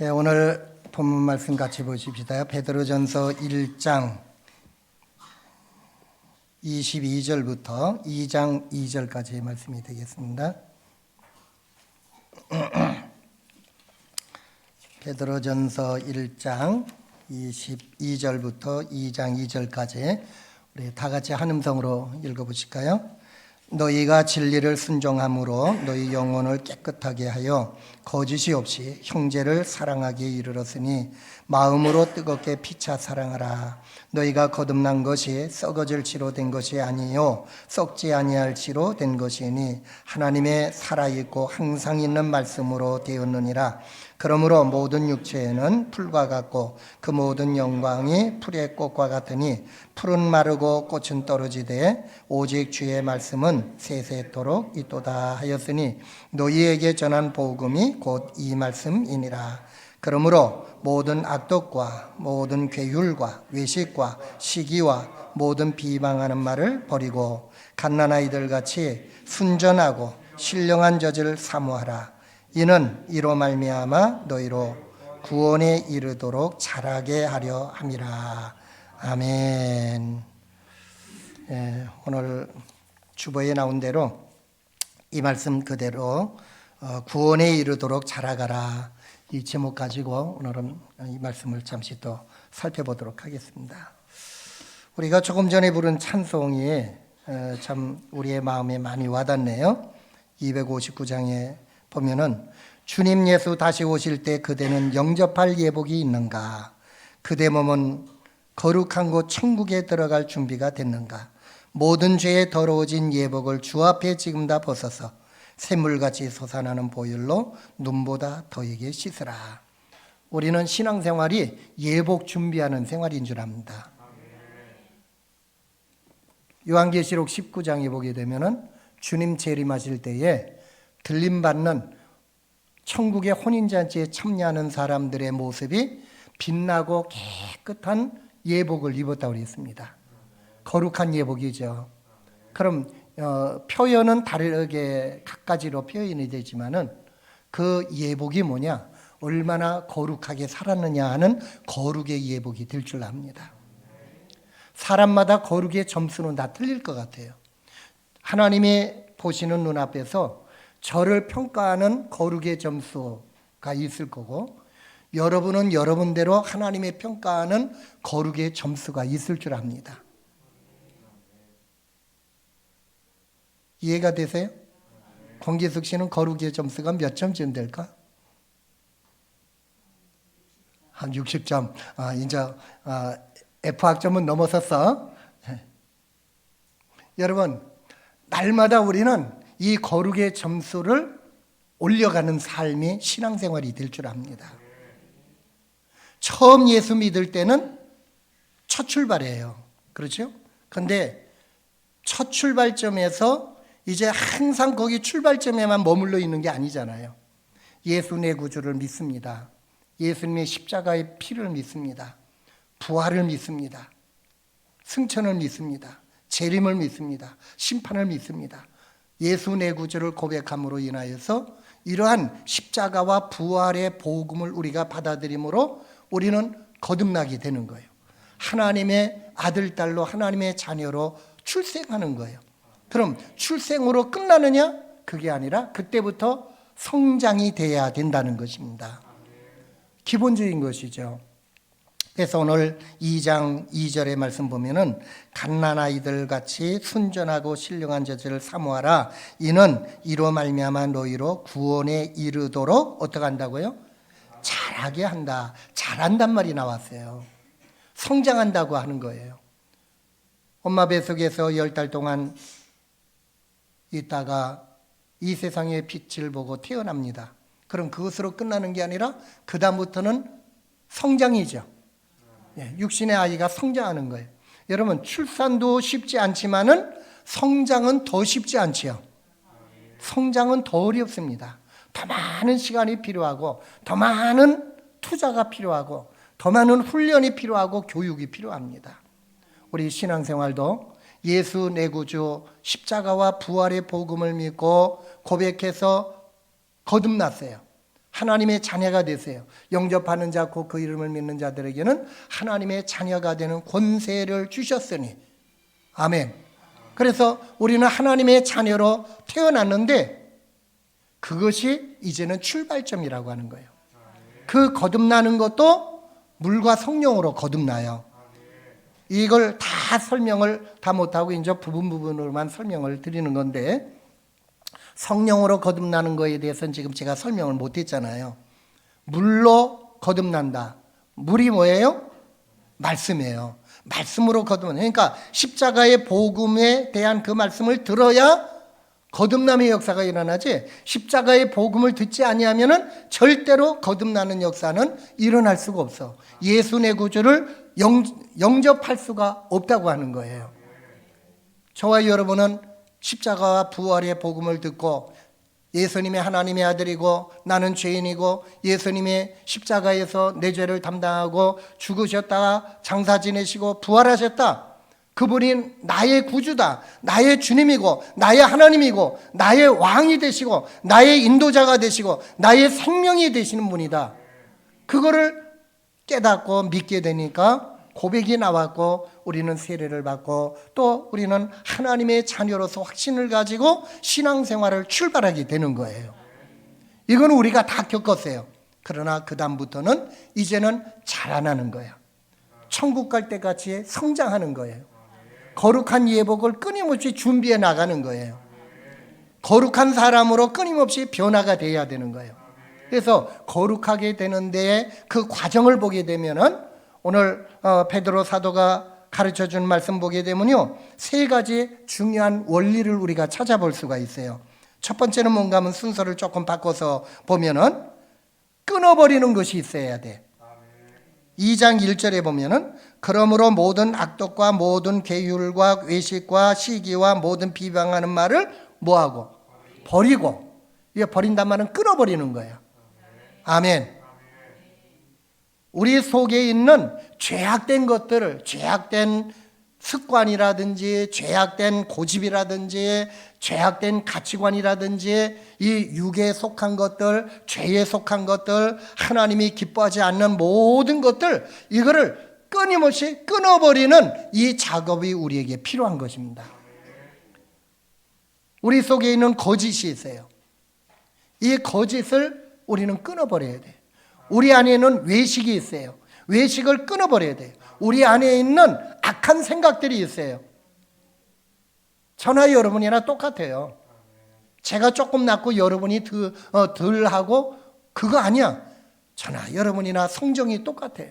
오늘 본문 말씀 같이 보십시다. 베드로전서 1장 22절부터 2장 2절까지의 말씀이 되겠습니다. 베드로전서 1장 22절부터 2장 2절까지 우리 다 같이 한 음성으로 읽어보실까요? 너희가 진리를 순종함으로 너희 영혼을 깨끗하게 하여 거짓이 없이 형제를 사랑하기에 이르렀으니 마음으로 뜨겁게 피차 사랑하라. 너희가 거듭난 것이 썩어질 지로 된 것이 아니요 썩지 아니할 지로 된 것이니 하나님의 살아있고 항상 있는 말씀으로 되었느니라. 그러므로 모든 육체에는 풀과 같고 그 모든 영광이 풀의 꽃과 같으니 풀은 마르고 꽃은 떨어지되 오직 주의 말씀은 세세토록 있도다 하였으니 너희에게 전한 복음이 곧 이 말씀이니라. 그러므로 모든 악독과 모든 괴율과 외식과 시기와 모든 비방하는 말을 버리고 갓난아이들 같이 순전하고 신령한 젖을 사모하라. 이는 이로 말미암아 너희로 구원에 이르도록 자라게 하려 함이라. 아멘. 오늘 주보에 나온 대로 이 말씀 그대로 구원에 이르도록 자라가라, 이 제목 가지고 오늘은 이 말씀을 잠시 또 살펴보도록 하겠습니다. 우리가 조금 전에 부른 찬송이 참 우리의 마음에 많이 와닿네요. 259장에 보면은 주님 예수 다시 오실 때 그대는 영접할 예복이 있는가? 그대 몸은 거룩한 곳 천국에 들어갈 준비가 됐는가? 모든 죄에 더러워진 예복을 주 앞에 지금 다 벗어서 샘물같이 솟아나는 보혈로 눈보다 더하게 씻으라. 우리는 신앙생활이 예복 준비하는 생활인 줄 압니다. 요한계시록 19장에 보게 되면은 주님 재림하실 때에 들림받는 천국의 혼인잔치에 참여하는 사람들의 모습이 빛나고 깨끗한 예복을 입었다고 했습니다. 거룩한 예복이죠. 그럼 표현은 다르게 갖가지로 표현이 되지만은 그 예복이 뭐냐? 얼마나 거룩하게 살았느냐 하는 거룩의 예복이 될 줄 압니다. 사람마다 거룩의 점수는 다 틀릴 것 같아요. 하나님이 보시는 눈앞에서 저를 평가하는 거룩의 점수가 있을 거고, 여러분은 여러분대로 하나님의 평가하는 거룩의 점수가 있을 줄 압니다. 이해가 되세요? 권기숙 씨는 거룩의 점수가 몇 점쯤 될까? 한 60점. 이제 F학점은 넘어섰어. 여러분, 날마다 우리는 이 거룩의 점수를 올려가는 삶이 신앙생활이 될 줄 압니다. 처음 예수 믿을 때는 첫 출발이에요. 그렇죠? 그런데 첫 출발점에서 이제 항상 거기 출발점에만 머물러 있는 게 아니잖아요. 예수 내 구주를 믿습니다. 예수님의 십자가의 피를 믿습니다. 부활을 믿습니다. 승천을 믿습니다. 재림을 믿습니다. 심판을 믿습니다. 예수 내 구주를 고백함으로 인하여서 이러한 십자가와 부활의 복음을 우리가 받아들임으로 우리는 거듭나게 되는 거예요. 하나님의 아들, 딸로 하나님의 자녀로 출생하는 거예요. 그럼 출생으로 끝나느냐? 그게 아니라 그때부터 성장이 돼야 된다는 것입니다. 기본적인 것이죠. 그래서 오늘 2장 2절의 말씀 보면은 갓난아이들 같이 순전하고 신령한 젖을 사모하라. 이는 이로 말미암아 너희로 구원에 이르도록 어떻게 한다고요? 자라게 한다. 자란단 말이 나왔어요. 성장한다고 하는 거예요. 엄마 뱃속에서 10달 동안 있다가 이 세상의 빛을 보고 태어납니다. 그럼 그것으로 끝나는 게 아니라 그 다음부터는 성장이죠. 육신의 아이가 성장하는 거예요. 여러분, 출산도 쉽지 않지만은 성장은 더 쉽지 않지요. 성장은 더 어렵습니다. 더 많은 시간이 필요하고 더 많은 투자가 필요하고 더 많은 훈련이 필요하고 교육이 필요합니다. 우리 신앙생활도 예수 내 구주 십자가와 부활의 복음을 믿고 고백해서 거듭났어요. 하나님의 자녀가 되세요. 영접하는 자 곧 그 이름을 믿는 자들에게는 하나님의 자녀가 되는 권세를 주셨으니. 아멘. 그래서 우리는 하나님의 자녀로 태어났는데 그것이 이제는 출발점이라고 하는 거예요. 그 거듭나는 것도 물과 성령으로 거듭나요. 이걸 다 설명을 다 못하고 이제 부분으로만 설명을 드리는 건데, 성령으로 거듭나는 거에 대해서는 지금 제가 설명을 못했잖아요. 물로 거듭난다. 물이 뭐예요? 말씀이에요. 말씀으로 거듭난다. 그러니까 십자가의 복음에 대한 그 말씀을 들어야 거듭남의 역사가 일어나지, 십자가의 복음을 듣지 아니하면은 절대로 거듭나는 역사는 일어날 수가 없어. 예수 내 구주를 영접할 수가 없다고 하는 거예요. 저와 여러분은 십자가와 부활의 복음을 듣고 예수님이 하나님의 아들이고 나는 죄인이고 예수님이 십자가에서 내 죄를 담당하고 죽으셨다가 장사 지내시고 부활하셨다. 그분이 나의 구주다, 나의 주님이고 나의 하나님이고 나의 왕이 되시고 나의 인도자가 되시고 나의 생명이 되시는 분이다. 그거를 깨닫고 믿게 되니까 고백이 나왔고 우리는 세례를 받고 또 우리는 하나님의 자녀로서 확신을 가지고 신앙생활을 출발하게 되는 거예요. 이건 우리가 다 겪었어요. 그러나 그 다음부터는 이제는 자라나는 거예요. 천국 갈 때 같이 성장하는 거예요. 거룩한 예복을 끊임없이 준비해 나가는 거예요. 거룩한 사람으로 끊임없이 변화가 돼야 되는 거예요. 그래서 거룩하게 되는 데에 그 과정을 보게 되면은 오늘 베드로 사도가 가르쳐준 말씀 보게 되면요, 세 가지 중요한 원리를 우리가 찾아볼 수가 있어요. 첫 번째는 뭔가 하면 순서를 조금 바꿔서 보면은 끊어버리는 것이 있어야 돼. 2장 1절에 보면은 그러므로 모든 악독과 모든 계율과 외식과 시기와 모든 비방하는 말을 뭐하고? 버리고. 이게 버린단 말은 끊어버리는 거예요. 아멘. 우리 속에 있는 죄악된 것들을, 죄악된 습관이라든지 죄악된 고집이라든지 죄악된 가치관이라든지 이 육에 속한 것들, 죄에 속한 것들, 하나님이 기뻐하지 않는 모든 것들, 이거를 끊임없이 끊어버리는 이 작업이 우리에게 필요한 것입니다. 우리 속에 있는 거짓이 있어요. 이 거짓을 우리는 끊어버려야 돼요. 우리 안에는 외식이 있어요. 외식을 끊어버려야 돼요. 우리 안에 있는 악한 생각들이 있어요. 저나 여러분이나 똑같아요. 제가 조금 낫고 여러분이 덜 하고 그거 아니야. 저나 여러분이나 성정이 똑같아요.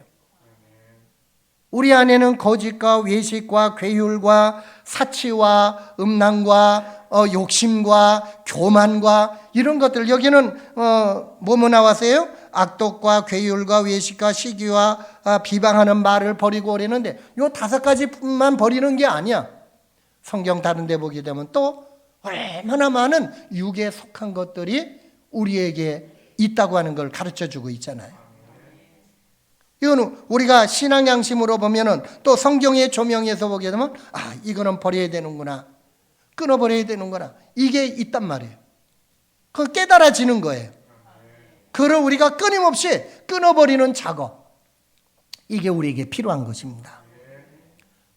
우리 안에는 거짓과 외식과 괴율과 사치와 음란과 욕심과 교만과 이런 것들, 여기는 뭐뭐 나왔어요? 악독과 괴율과 외식과 시기와 비방하는 말을 버리고 그러는데 이 5가지만 버리는 게 아니야. 성경 다른 데 보게 되면 또 얼마나 많은 육에 속한 것들이 우리에게 있다고 하는 걸 가르쳐주고 있잖아요. 이거는 우리가 신앙 양심으로 보면은 또 성경의 조명에서 보게 되면 이거는 버려야 되는구나, 끊어버려야 되는구나, 이게 있단 말이에요. 그거 깨달아지는 거예요. 그걸 우리가 끊임없이 끊어버리는 작업, 이게 우리에게 필요한 것입니다.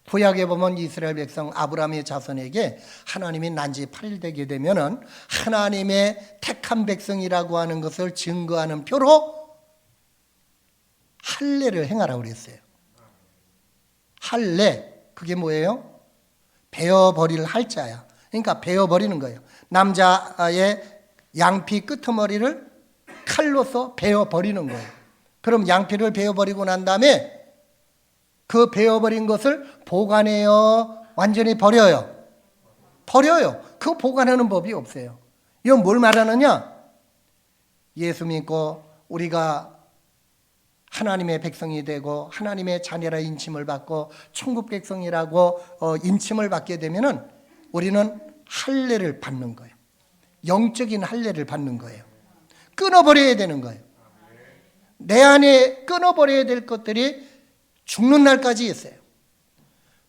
구약에 보면 이스라엘 백성 아브라함의 자손에게 하나님이 난지 8일 되게 되면은 하나님의 택한 백성이라고 하는 것을 증거하는 표로 할례를 행하라고 그랬어요. 할례, 그게 뭐예요? 베어버릴 할자야. 그러니까 베어버리는 거예요. 남자의 양피 끄트머리를 칼로서 베어버리는 거예요. 그럼 양피를 베어버리고 난 다음에 그 베어버린 것을 보관해요? 완전히 버려요? 버려요. 그거 보관하는 법이 없어요. 이건 뭘 말하느냐? 예수 믿고 우리가 하나님의 백성이 되고 하나님의 자녀라 인침을 받고 천국 백성이라고 인침을 받게 되면은 우리는 할례를 받는 거예요. 영적인 할례를 받는 거예요. 끊어버려야 되는 거예요. 내 안에 끊어버려야 될 것들이 죽는 날까지 있어요.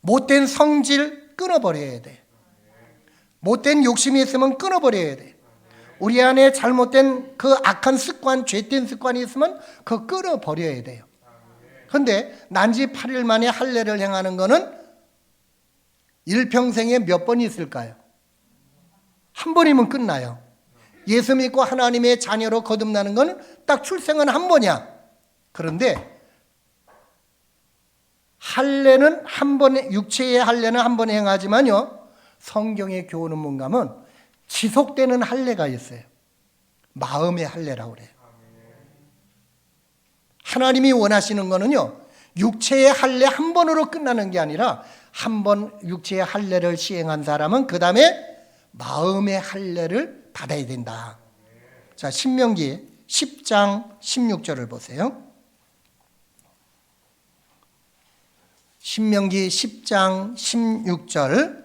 못된 성질 끊어버려야 돼. 못된 욕심이 있으면 끊어버려야 돼. 우리 안에 잘못된 그 악한 습관, 죄된 습관이 있으면 그거 끊어버려야 돼요. 그런데 난지 8일 만에 할례를 행하는 거는 일평생에 몇 번이 있을까요? 한 번이면 끝나요. 예수 믿고 하나님의 자녀로 거듭나는 건 딱 출생은 한 번이야. 그런데 할례는 한 번에, 육체의 할례는 한 번에 행하지만요, 성경의 교훈은 뭔가 하면 지속되는 할례가 있어요. 마음의 할례라고 그래요. 하나님이 원하시는 거는요, 육체의 할례 한 번으로 끝나는 게 아니라 한 번 육체의 할례를 시행한 사람은 그 다음에 마음의 할례를 받아야 된다. 자, 신명기 10장 16절을 보세요. 신명기 10장 16절,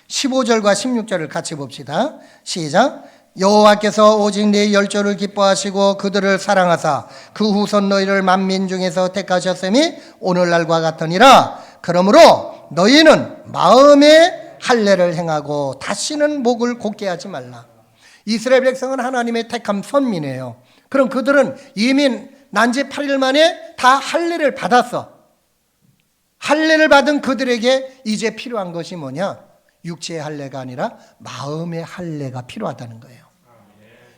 15절과 16절을 같이 봅시다. 시작. 여호와께서 오직 네 열조를 기뻐하시고 그들을 사랑하사 그 후손 너희를 만민 중에서 택하셨음이 오늘날과 같으니라. 그러므로 너희는 마음의 할례를 행하고 다시는 목을 곧게 하지 말라. 이스라엘 백성은 하나님의 택한 선민이에요. 그럼 그들은 이미 난지 8일 만에 다 할례를 받았어. 할례를 받은 그들에게 이제 필요한 것이 뭐냐? 육체의 할례가 아니라 마음의 할례가 필요하다는 거예요.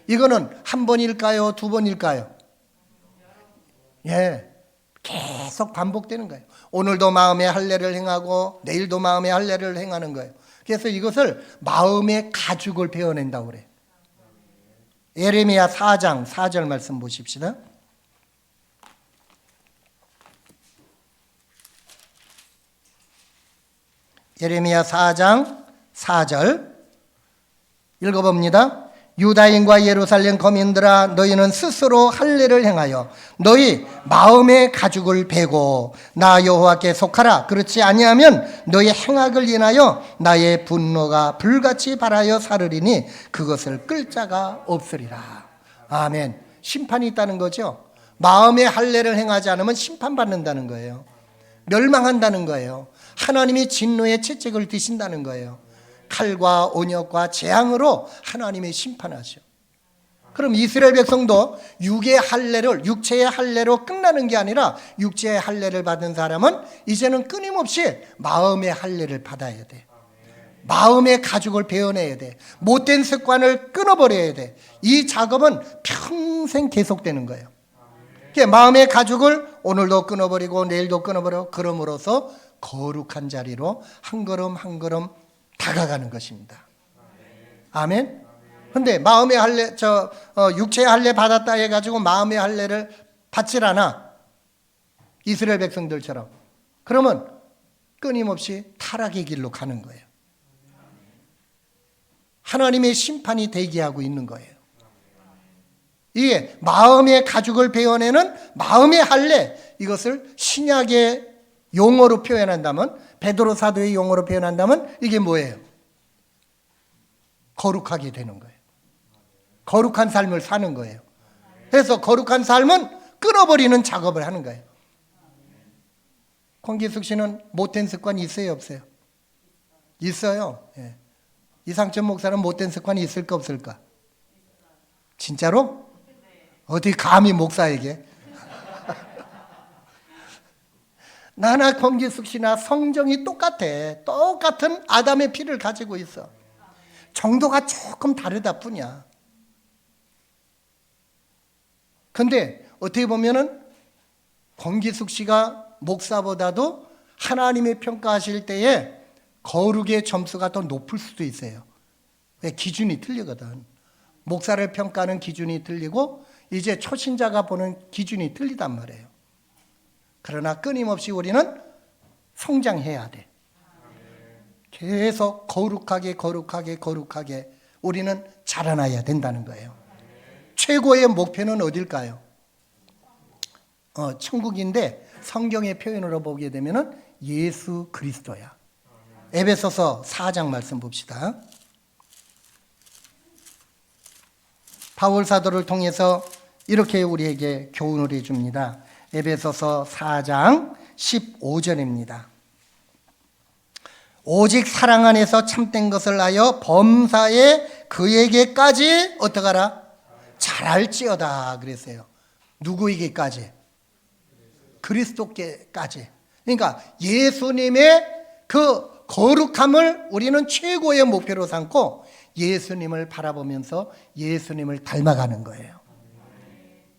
이거는 한 번일까요? 두 번일까요? 예, 계속 반복되는 거예요. 오늘도 마음의 할례를 행하고 내일도 마음의 할례를 행하는 거예요. 그래서 이것을 마음의 가죽을 베어낸다고 그래요. 예레미야 4장 4절 말씀 보십시다. 예레미야 4장 4절 읽어봅니다. 유다인과 예루살렘 거민들아, 너희는 스스로 할례를 행하여 너희 마음의 가죽을 베고 나 여호와께 속하라. 그렇지 아니하면 너희 행악을 인하여 나의 분노가 불같이 발하여 사르리니 그것을 끌 자가 없으리라. 아멘. 심판이 있다는 거죠. 마음의 할례를 행하지 않으면 심판받는다는 거예요. 멸망한다는 거예요. 하나님이 진노의 채찍을 드신다는 거예요. 칼과 온역과 재앙으로 하나님이 심판하셔. 그럼 이스라엘 백성도 육의 할례를, 육체의 할례로 끝나는 게 아니라 육체의 할례를 받은 사람은 이제는 끊임없이 마음의 할례를 받아야 돼. 마음의 가죽을 베어내야 돼. 못된 습관을 끊어버려야 돼. 이 작업은 평생 계속되는 거예요. 마음의 가죽을 오늘도 끊어버리고 내일도 끊어버려, 그럼으로써 거룩한 자리로 한 걸음 한 걸음 다가가는 것입니다. 아멘. 근데 마음의 할례, 육체의 할례 받았다 해가지고 마음의 할례를 받질 않아. 이스라엘 백성들처럼. 그러면 끊임없이 타락의 길로 가는 거예요. 하나님의 심판이 대기하고 있는 거예요. 이게 마음의 가죽을 베어내는 마음의 할례, 이것을 신약의 용어로 표현한다면, 베드로 사도의 용어로 표현한다면 이게 뭐예요? 거룩하게 되는 거예요. 거룩한 삶을 사는 거예요. 그래서 거룩한 삶은 끊어버리는 작업을 하는 거예요. 권기숙 씨는 못된 습관이 있어요, 없어요? 있어요. 예. 이상천 목사는 못된 습관이 있을까 없을까? 진짜로? 어디 감히 목사에게? 나나 권기숙 씨나 성정이 똑같아. 똑같은 아담의 피를 가지고 있어. 정도가 조금 다르다 뿐이야. 근데 어떻게 보면은 권기숙 씨가 목사보다도 하나님의 평가하실 때에 거룩의 점수가 더 높을 수도 있어요. 왜? 기준이 틀리거든. 목사를 평가하는 기준이 틀리고 이제 초신자가 보는 기준이 틀리단 말이에요. 그러나 끊임없이 우리는 성장해야 돼. 계속 거룩하게 우리는 자라나야 된다는 거예요. 최고의 목표는 어딜까요? 천국인데 성경의 표현으로 보게 되면 예수 그리스도야. 에베소서 4장 말씀 봅시다. 바울 사도를 통해서 이렇게 우리에게 교훈을 해줍니다. 에베소서 4장 15절입니다. 오직 사랑 안에서 참된 것을 하여 범사에 그에게까지 어떡하라? 잘할지어다 그랬어요. 누구에게까지? 그리스도께까지. 그러니까 예수님의 그 거룩함을 우리는 최고의 목표로 삼고 예수님을 바라보면서 예수님을 닮아가는 거예요.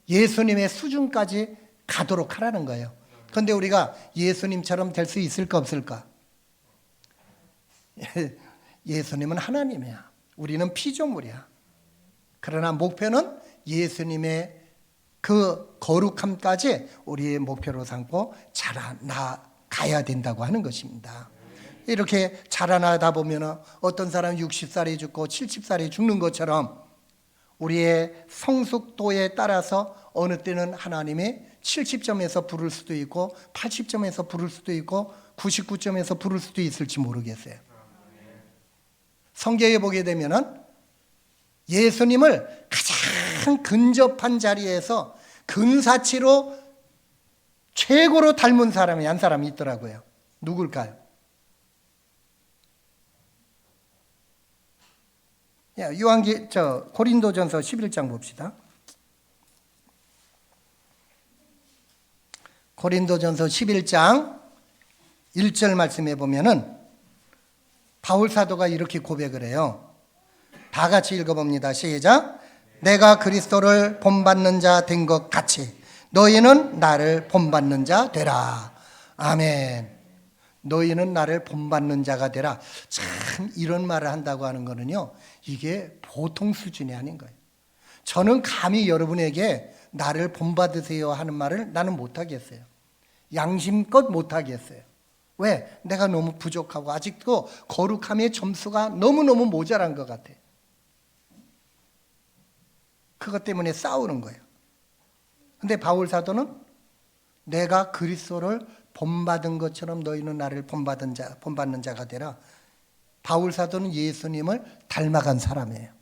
예수님의 수준까지 가도록 하라는 거예요. 그런데 우리가 예수님처럼 될 수 있을까 없을까? 예수님은 하나님이야. 우리는 피조물이야. 그러나 목표는 예수님의 그 거룩함까지 우리의 목표로 삼고 자라나가야 된다고 하는 것입니다. 이렇게 자라나다 보면 어떤 사람 60살이 죽고 70살이 죽는 것처럼 우리의 성숙도에 따라서 어느 때는 하나님이 70점에서 부를 수도 있고 80점에서 부를 수도 있고 99점에서 부를 수도 있을지 모르겠어요. 성경에 보게 되면은 예수님을 가장 근접한 자리에서 근사치로 최고로 닮은 사람이 한 사람이 있더라고요. 누굴까요? 고린도전서 11장 봅시다. 고린도전서 11장 1절 말씀해 보면은 바울 사도가 이렇게 고백을 해요. 다 같이 읽어봅니다. 시작. 내가 그리스도를 본받는 자 된 것 같이 너희는 나를 본받는 자 되라. 아멘. 너희는 나를 본받는 자가 되라. 참 이런 말을 한다고 하는 거는요, 이게 보통 수준이 아닌 거예요. 저는 감히 여러분에게 나를 본받으세요 하는 말을 나는 못하겠어요. 양심껏 못하겠어요. 왜? 내가 너무 부족하고 아직도 거룩함의 점수가 너무너무 모자란 것 같아요. 그것 때문에 싸우는 거예요. 근데 바울 사도는 내가 그리스도를 본받은 것처럼 너희는 나를 본받는 자가 되라. 바울 사도는 예수님을 닮아간 사람이에요.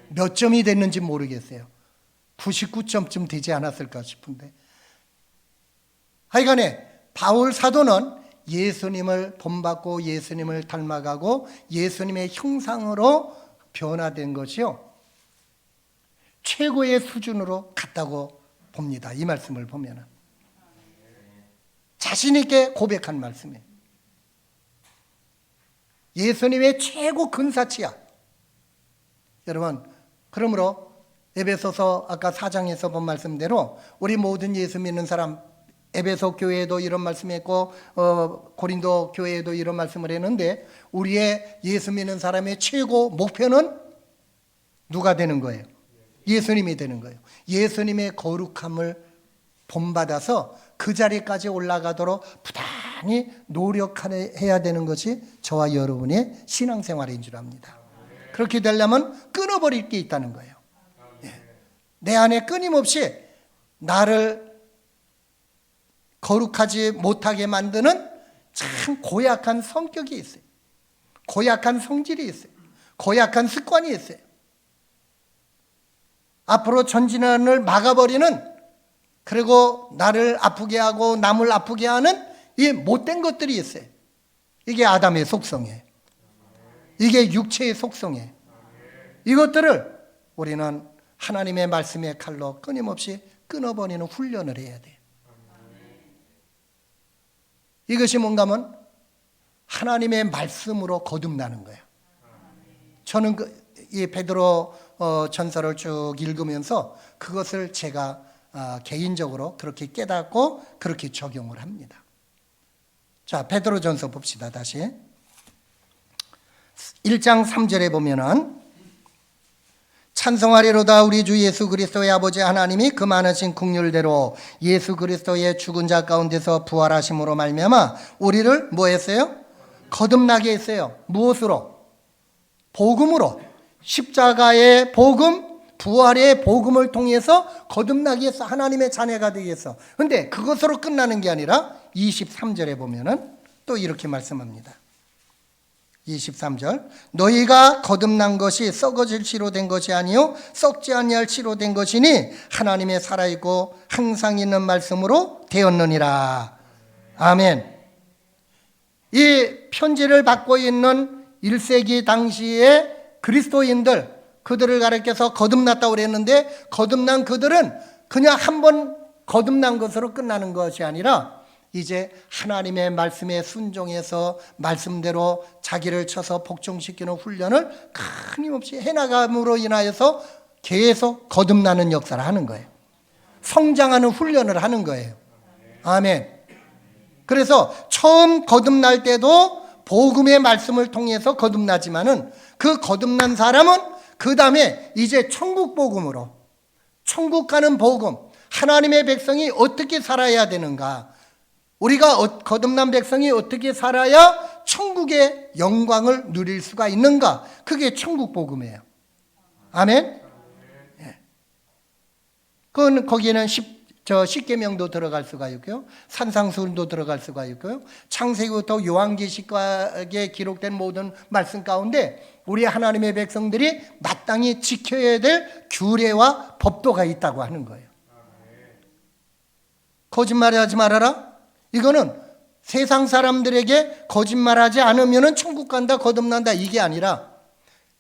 몇 점이 됐는지 모르겠어요. 99점쯤 되지 않았을까 싶은데. 하여간에 바울 사도는 예수님을 본받고 예수님을 닮아가고 예수님의 형상으로 변화된 것이요, 최고의 수준으로 갔다고 봅니다. 이 말씀을 보면은 자신 있게 고백한 말씀이에요. 예수님의 최고 근사치야. 여러분, 그러므로 에베소서 아까 4장에서 본 말씀대로 우리 모든 예수 믿는 사람, 에베소 교회에도 이런 말씀했고 고린도 교회에도 이런 말씀을 했는데, 우리의 예수 믿는 사람의 최고 목표는 누가 되는 거예요? 예수님이 되는 거예요. 예수님의 거룩함을 본받아서 그 자리까지 올라가도록 부단히 노력해야 되는 것이 저와 여러분의 신앙생활인 줄 압니다. 그렇게 되려면 끊어버릴 게 있다는 거예요. 내 안에 끊임없이 나를 거룩하지 못하게 만드는 참 고약한 성격이 있어요. 고약한 성질이 있어요. 고약한 습관이 있어요. 앞으로 전진을 막아버리는, 그리고 나를 아프게 하고 남을 아프게 하는 이 못된 것들이 있어요. 이게 아담의 속성이에요. 이게 육체의 속성이에요. 이것들을 우리는 하나님의 말씀의 칼로 끊임없이 끊어버리는 훈련을 해야 돼요. 이것이 뭔가 하면 하나님의 말씀으로 거듭나는 거예요. 저는 이 베드로 전서를 쭉 읽으면서 그것을 제가 개인적으로 그렇게 깨닫고 그렇게 적용을 합니다. 자, 베드로 전서 봅시다. 다시 1장 3절에 보면은 찬송하리로다 우리 주 예수 그리스도의 아버지 하나님이 그 많으신 긍휼대로 예수 그리스도의 죽은 자 가운데서 부활하심으로 말미암아 우리를 뭐 했어요? 거듭나게 했어요. 무엇으로? 복음으로. 십자가의 복음, 부활의 복음을 통해서 거듭나게 해서 하나님의 자녀가 되게 해서. 근데 그것으로 끝나는 게 아니라 23절에 보면은 또 이렇게 말씀합니다. 23절, 너희가 거듭난 것이 썩어질 씨로 된 것이 아니요 썩지 아니할 씨로 된 것이니 하나님의 살아있고 항상 있는 말씀으로 되었느니라. 아멘. 이 편지를 받고 있는 1세기 당시에 그리스도인들, 그들을 가리켜서 거듭났다고 그랬는데, 거듭난 그들은 그냥 한 번 거듭난 것으로 끝나는 것이 아니라 이제 하나님의 말씀에 순종해서 말씀대로 자기를 쳐서 복종시키는 훈련을 끊임없이 해나감으로 인하여서 계속 거듭나는 역사를 하는 거예요. 성장하는 훈련을 하는 거예요. 아멘. 그래서 처음 거듭날 때도 복음의 말씀을 통해서 거듭나지만은 그 거듭난 사람은 그 다음에 이제 천국 복음으로, 천국 가는 복음, 하나님의 백성이 어떻게 살아야 되는가, 우리가 거듭난 백성이 어떻게 살아야 천국의 영광을 누릴 수가 있는가, 그게 천국 복음이에요. 아멘. 예. 그건 거기에는 십계명도 들어갈 수가 있고요, 산상수훈도 들어갈 수가 있고요, 창세기부터 요한계시록에 기록된 모든 말씀 가운데 우리 하나님의 백성들이 마땅히 지켜야 될 규례와 법도가 있다고 하는 거예요. 거짓말하지 말아라. 이거는 세상 사람들에게 거짓말하지 않으면 천국 간다, 거듭난다, 이게 아니라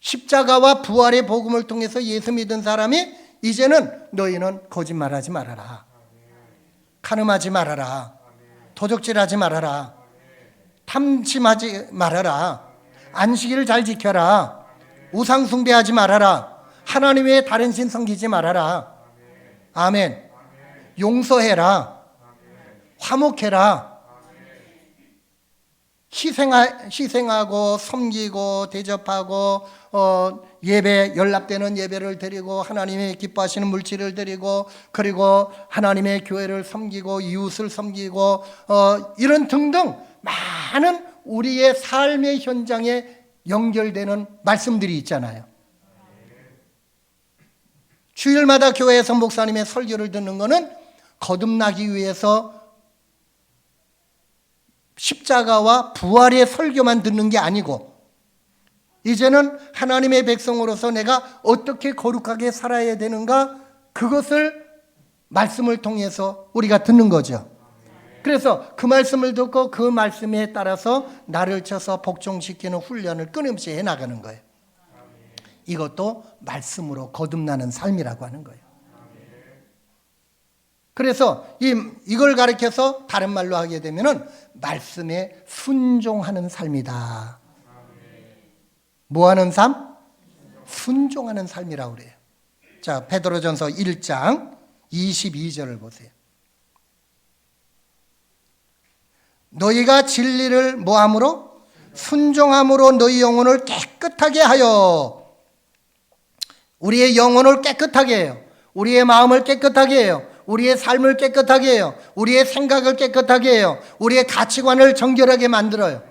십자가와 부활의 복음을 통해서 예수 믿은 사람이 이제는 너희는 거짓말하지 말아라, 간음하지 말아라, 도적질하지 말아라, 탐심하지 말아라, 안식일을 잘 지켜라, 우상 숭배하지 말아라, 하나님 외에 다른 신 섬기지 말아라. 아멘. 용서해라, 화목해라, 희생하고 섬기고 대접하고 예배, 연락되는 예배를 드리고 하나님이 기뻐하시는 물질을 드리고, 그리고 하나님의 교회를 섬기고 이웃을 섬기고 이런 등등 많은 우리의 삶의 현장에 연결되는 말씀들이 있잖아요. 주일마다 교회에서 목사님의 설교를 듣는 것은 거듭나기 위해서 십자가와 부활의 설교만 듣는 게 아니고, 이제는 하나님의 백성으로서 내가 어떻게 거룩하게 살아야 되는가, 그것을 말씀을 통해서 우리가 듣는 거죠. 그래서 그 말씀을 듣고 그 말씀에 따라서 나를 쳐서 복종시키는 훈련을 끊임없이 해나가는 거예요. 이것도 말씀으로 거듭나는 삶이라고 하는 거예요. 그래서 이걸 가리켜서 다른 말로 하게 되면은 말씀에 순종하는 삶이다. 뭐 하는 삶? 순종하는 삶이라고 그래요. 자, 베드로전서 1장 22절을 보세요. 너희가 진리를 뭐함으로? 순종함으로 너희 영혼을 깨끗하게 하여. 우리의 영혼을 깨끗하게 해요. 우리의 마음을 깨끗하게 해요. 우리의 삶을 깨끗하게 해요. 우리의 생각을 깨끗하게 해요. 우리의 가치관을 정결하게 만들어요.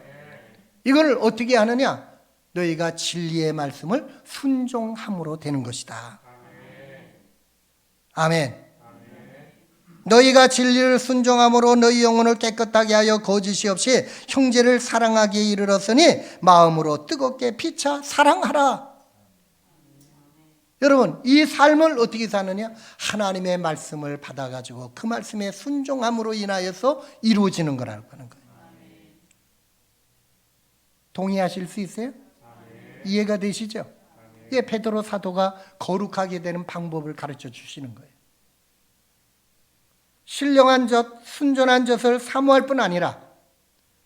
이걸 어떻게 하느냐? 너희가 진리의 말씀을 순종함으로 되는 것이다. 아멘. 너희가 진리를 순종함으로 너희 영혼을 깨끗하게 하여 거짓이 없이 형제를 사랑하기에 이르렀으니 마음으로 뜨겁게 피차 사랑하라. 여러분, 이 삶을 어떻게 사느냐? 하나님의 말씀을 받아가지고 그 말씀에 순종함으로 인하여서 이루어지는 거라고 하는 거예요. 동의하실 수 있어요? 이해가 되시죠? 이게 베드로 사도가 거룩하게 되는 방법을 가르쳐 주시는 거예요. 신령한 젖, 순전한 젖을 사모할 뿐 아니라,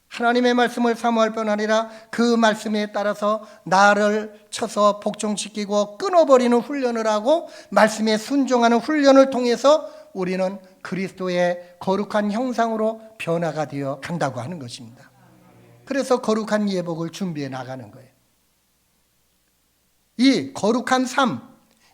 하나님의 말씀을 사모할 뿐 아니라 그 말씀에 따라서 나를 쳐서 복종시키고 끊어버리는 훈련을 하고 말씀에 순종하는 훈련을 통해서 우리는 그리스도의 거룩한 형상으로 변화가 되어 간다고 하는 것입니다. 그래서 거룩한 예복을 준비해 나가는 거예요. 이 거룩한 삶,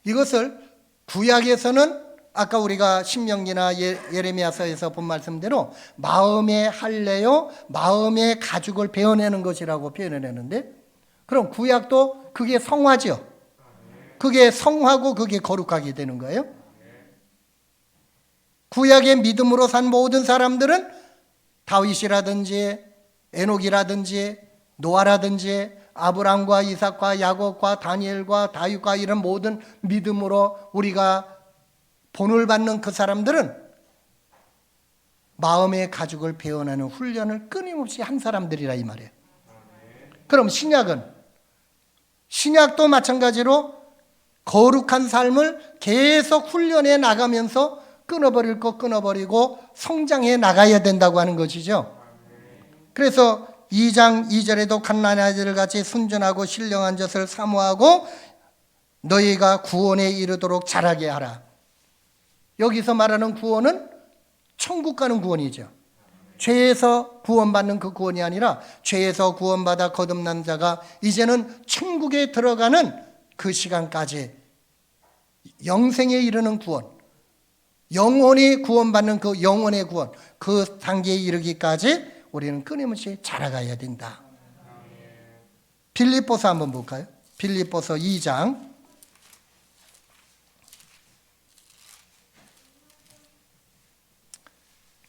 이것을 구약에서는 아까 우리가 신명기나 예레미야서에서 본 말씀대로 마음의 할례요, 마음의 가죽을 베어내는 것이라고 표현해내는데, 그럼 구약도 그게 성화죠. 그게 성화고 그게 거룩하게 되는 거예요. 구약의 믿음으로 산 모든 사람들은 다윗이라든지 에녹이라든지 노아라든지 아브람과 이삭과 야곱과 다니엘과 다윗과 이런 모든 믿음으로 우리가 본을 받는 그 사람들은 마음의 가죽을 베어내는 훈련을 끊임없이 한 사람들이라 이 말이에요. 그럼 신약은 신약도 마찬가지로 거룩한 삶을 계속 훈련해 나가면서 끊어버릴 거 끊어버리고 성장해 나가야 된다고 하는 것이죠. 그래서 2장 2절에도 갓난의 아이들 같이 순전하고 신령한 젖을 사모하고 너희가 구원에 이르도록 자라게 하라. 여기서 말하는 구원은 천국 가는 구원이죠. 죄에서 구원받는 그 구원이 아니라 죄에서 구원받아 거듭난 자가 이제는 천국에 들어가는 그 시간까지 영생에 이르는 구원, 영원히 구원받는 그 영원의 구원, 그 단계에 이르기까지 우리는 끊임없이 자라가야 된다. 빌립보서 한번 볼까요? 빌립보서 2장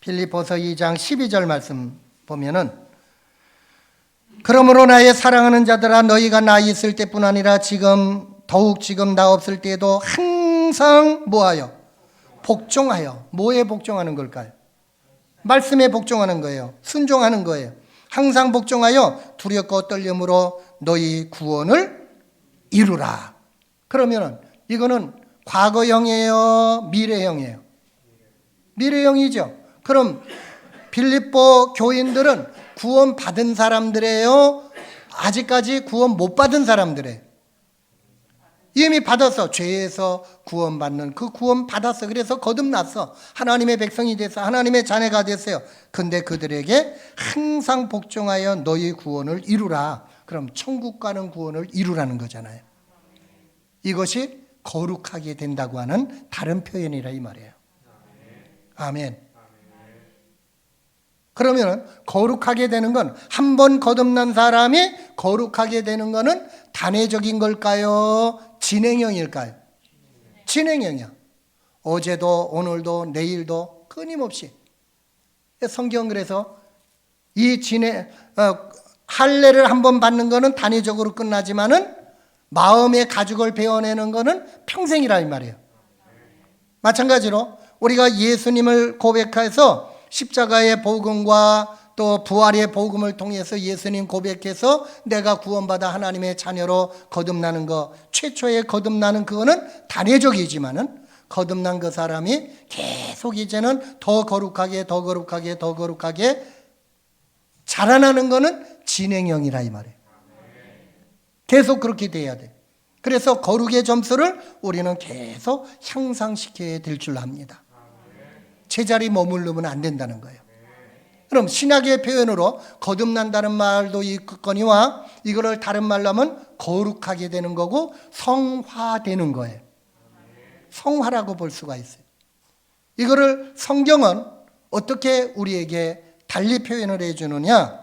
빌립보서 2장 12절 말씀 보면은 그러므로 나의 사랑하는 자들아 너희가 나 있을 때뿐 아니라 더욱 지금 나 없을 때에도 항상 뭐하여? 복종하여. 뭐에 복종하는 걸까요? 말씀에 복종하는 거예요. 순종하는 거예요. 항상 복종하여 두렵고 떨림으로 너희 구원을 이루라. 그러면은 이거는 과거형이에요? 미래형이에요? 미래형이죠. 그럼 빌립보 교인들은 구원 받은 사람들이에요? 아직까지 구원 못 받은 사람들이에요? 이미 받았어. 죄에서 구원받는 그 구원 받았어. 그래서 거듭났어. 하나님의 백성이 됐어. 하나님의 자녀가 됐어요. 근데 그들에게 항상 복종하여 너희 구원을 이루라. 그럼 천국 가는 구원을 이루라는 거잖아요. 이것이 거룩하게 된다고 하는 다른 표현이라 이 말이에요. 아멘. 그러면 거룩하게 되는 건 한 번 거듭난 사람이 거룩하게 되는 거는 단회적인 걸까요? 진행형일까요? 진행형이야. 어제도 오늘도 내일도 끊임없이. 성경 그래서 이 할례를 한 번 받는 거는 단회적으로 끝나지만은 마음의 가죽을 베어내는 거는 평생이라 이 말이에요. 마찬가지로 우리가 예수님을 고백해서 십자가의 복음과 또 부활의 복음을 통해서 예수님 고백해서 내가 구원받아 하나님의 자녀로 거듭나는 거, 최초의 거듭나는 그거는 단회적이지만은 거듭난 그 사람이 계속 이제는 더 거룩하게 더 거룩하게 더 거룩하게 자라나는 거는 진행형이라 이 말이에요. 계속 그렇게 돼야 돼. 그래서 거룩의 점수를 우리는 계속 향상시켜야 될 줄 압니다. 제자리 머무르면 안 된다는 거예요. 그럼 신학의 표현으로 거듭난다는 말도 있거니와 이거를 다른 말로 하면 거룩하게 되는 거고 성화되는 거예요. 성화라고 볼 수가 있어요. 이거를 성경은 어떻게 우리에게 달리 표현을 해주느냐?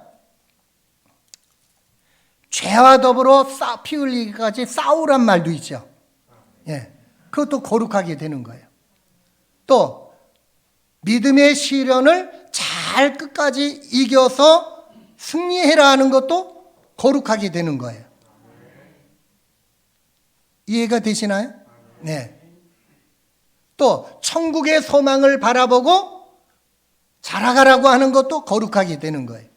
죄와 더불어 피 흘리기까지 싸우란 말도 있죠. 예, 그것도 거룩하게 되는 거예요. 또 믿음의 시련을 잘 끝까지 이겨서 승리해라 하는 것도 거룩하게 되는 거예요. 이해가 되시나요? 네. 또 천국의 소망을 바라보고 자라가라고 하는 것도 거룩하게 되는 거예요.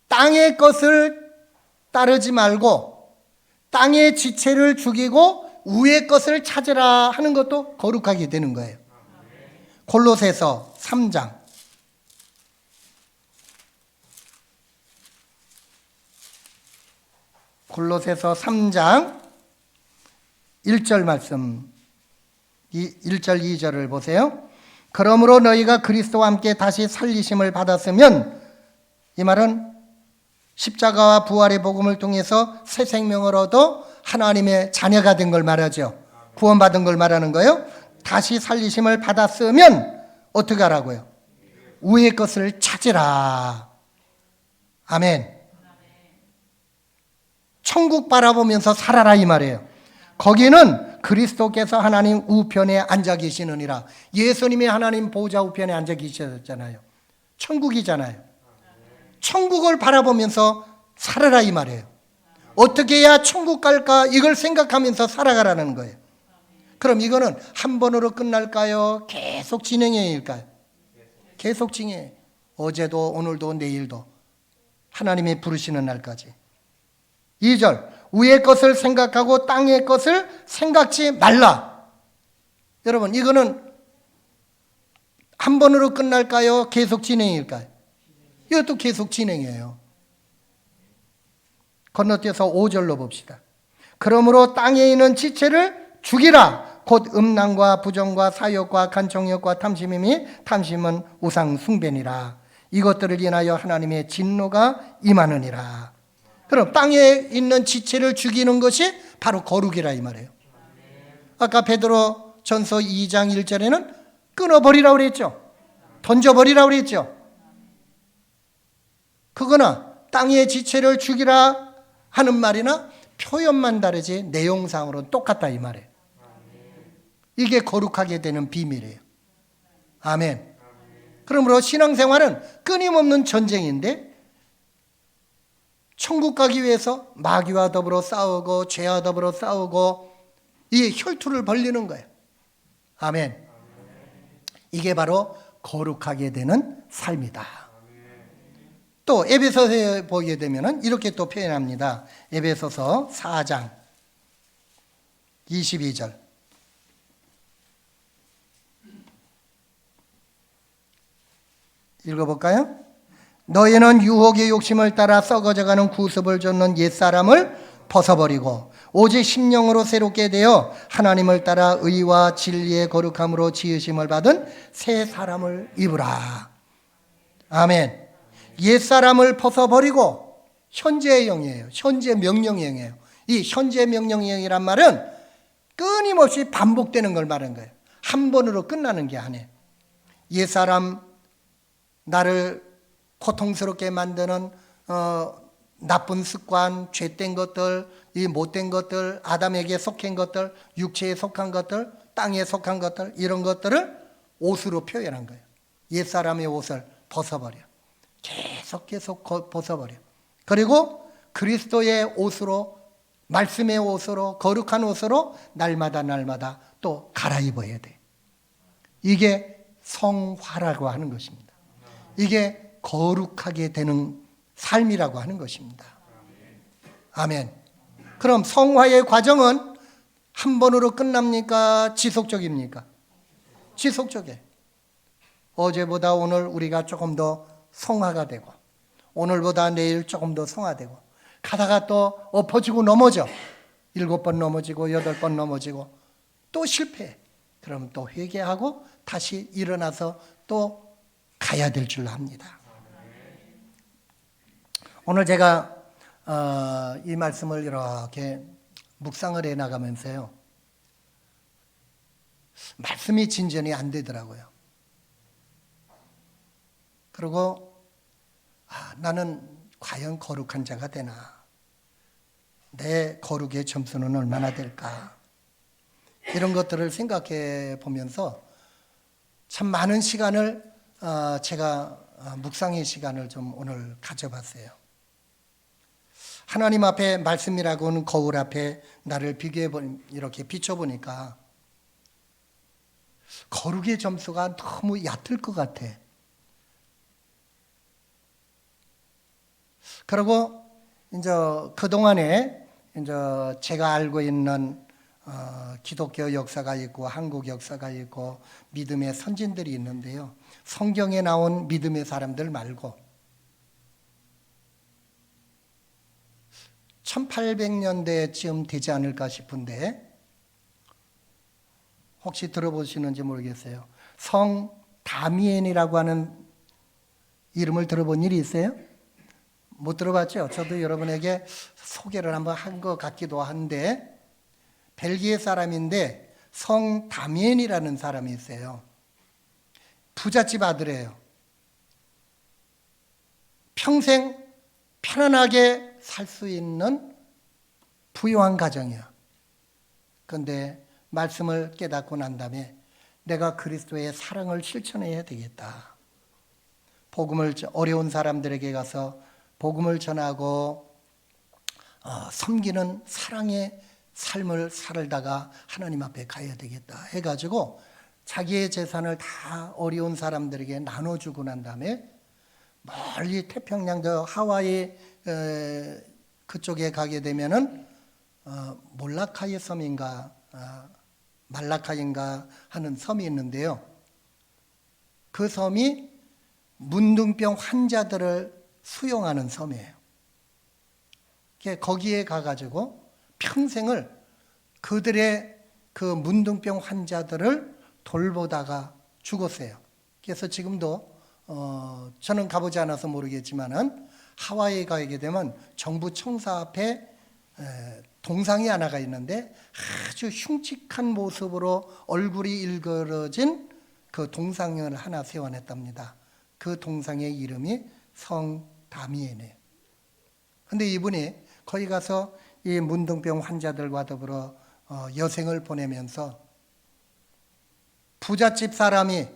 땅의 것을 따르지 말고 땅의 지체를 죽이고 위의 것을 찾으라 하는 것도 거룩하게 되는 거예요. 골로새서 3장 골로새서 3장 1절 말씀 1절 2절을 보세요. 그러므로 너희가 그리스도와 함께 다시 살리심을 받았으면, 이 말은 십자가와 부활의 복음을 통해서 새 생명을 얻어 하나님의 자녀가 된 걸 말하죠. 구원받은 걸 말하는 거예요. 다시 살리심을 받았으면 어떻게 하라고요? 위의 것을 찾으라. 아멘. 천국 바라보면서 살아라 이 말이에요. 거기는 그리스도께서 하나님 우편에 앉아 계시느니라. 예수님이 하나님 보좌 우편에 앉아 계셨잖아요. 천국이잖아요. 천국을 바라보면서 살아라 이 말이에요. 어떻게 해야 천국 갈까? 이걸 생각하면서 살아가라는 거예요. 그럼 이거는 한 번으로 끝날까요? 계속 진행형일까요? 계속 진행. 어제도 오늘도 내일도 하나님이 부르시는 날까지. 2절, 위의 것을 생각하고 땅의 것을 생각지 말라. 여러분, 이거는 한 번으로 끝날까요? 계속 진행일까요? 이것도 계속 진행이에요. 건너뛰어서 5절로 봅시다. 그러므로 땅에 있는 지체를 죽이라. 곧 음란과 부정과 사욕과 간청욕과 탐심이 및 탐심은 우상 숭배니라. 이것들을 인하여 하나님의 진노가 임하느니라. 그럼 땅에 있는 지체를 죽이는 것이 바로 거룩이라 이 말이에요. 아까 베드로 전서 2장 1절에는 끊어버리라고 그랬죠. 던져버리라고 그랬죠. 그거나 땅의 지체를 죽이라 하는 말이나 표현만 다르지 내용상으로는 똑같다 이 말이에요. 이게 거룩하게 되는 비밀이에요. 아멘. 그러므로 신앙생활은 끊임없는 전쟁인데 천국 가기 위해서 마귀와 더불어 싸우고 죄와 더불어 싸우고 이 혈투를 벌리는 거예요. 아멘. 이게 바로 거룩하게 되는 삶이다. 또 에베소서에 보게 되면 이렇게 또 표현합니다. 에베소서 4장 22절 읽어볼까요? 너희는 유혹의 욕심을 따라 썩어져가는 구습을 좇는 옛사람을 벗어버리고 오직 심령으로 새롭게 되어 하나님을 따라 의와 진리의 거룩함으로 지으심을 받은 새 사람을 입으라. 아멘. 옛사람을 벗어버리고 현재의 영이에요. 현재 명령의 영이에요. 이 현재 명령의 영이란 말은 끊임없이 반복되는 걸 말하는 거예요. 한 번으로 끝나는 게 아니에요. 옛사람, 나를 고통스럽게 만드는 나쁜 습관, 죄된 것들, 이 못된 것들, 아담에게 속한 것들, 육체에 속한 것들, 땅에 속한 것들, 이런 것들을 옷으로 표현한 거예요. 옛사람의 옷을 벗어버려. 계속 벗어버려. 그리고 그리스도의 옷으로, 말씀의 옷으로, 거룩한 옷으로 날마다 또 갈아입어야 돼. 이게 성화라고 하는 것입니다. 이게 거룩하게 되는 삶이라고 하는 것입니다. 아멘. 그럼 성화의 과정은 한 번으로 끝납니까? 지속적입니까? 지속적이에요. 어제보다 오늘 우리가 조금 더 성화가 되고 오늘보다 내일 조금 더 성화되고 가다가 또 엎어지고 넘어져. 7번 넘어지고 8번 넘어지고 또 실패해. 그럼 또 회개하고 다시 일어나서 또 가야 될 줄 압니다. 오늘 제가 이 말씀을 이렇게 묵상을 해나가면서요. 말씀이 진전이 안 되더라고요. 그리고 나는 과연 거룩한 자가 되나? 내 거룩의 점수는 얼마나 될까? 이런 것들을 생각해 보면서 참 많은 시간을 제가 묵상의 시간을 좀 오늘 가져봤어요. 하나님 앞에 말씀이라고는 거울 앞에 나를 이렇게 비춰보니까 거룩의 점수가 너무 얕을 것 같아. 그리고 이제 그동안에 이제 제가 알고 있는 기독교 역사가 있고 한국 역사가 있고 믿음의 선진들이 있는데요. 성경에 나온 믿음의 사람들 말고 1800년대쯤 되지 않을까 싶은데 혹시 들어보시는지 모르겠어요. 성 다미엔이라고 하는 이름을 들어본 일이 있어요? 못 들어봤죠? 저도 여러분에게 소개를 한번 한 것 같기도 한데 벨기에 사람인데 성 다미엔이라는 사람이 있어요. 부잣집 아들이에요. 평생 편안하게 살 수 있는 부유한 가정이야. 그런데 말씀을 깨닫고 난 다음에 내가 그리스도의 사랑을 실천해야 되겠다. 어려운 사람들에게 가서 복음을 전하고 섬기는 사랑의 삶을 살다가 하나님 앞에 가야 되겠다 해가지고 자기의 재산을 다 어려운 사람들에게 나눠주고 난 다음에 멀리 태평양도 하와이 그쪽에 가게 되면은 몰라카이 섬인가 말라카인가 하는 섬이 있는데요. 그 섬이 문둥병 환자들을 수용하는 섬이에요. 거기에 가가지고 평생을 그들의 그 문둥병 환자들을 돌보다가 죽었어요. 그래서 지금도 저는 가보지 않아서 모르겠지만은 하와이에 가게 되면 정부 청사 앞에 동상이 하나가 있는데 아주 흉측한 모습으로 얼굴이 일그러진 그 동상을 하나 세워냈답니다. 그 동상의 이름이 성 다미엔이에요. 근데 이분이 거기 가서 이 문둥병 환자들과 더불어 여생을 보내면서 부잣집 사람이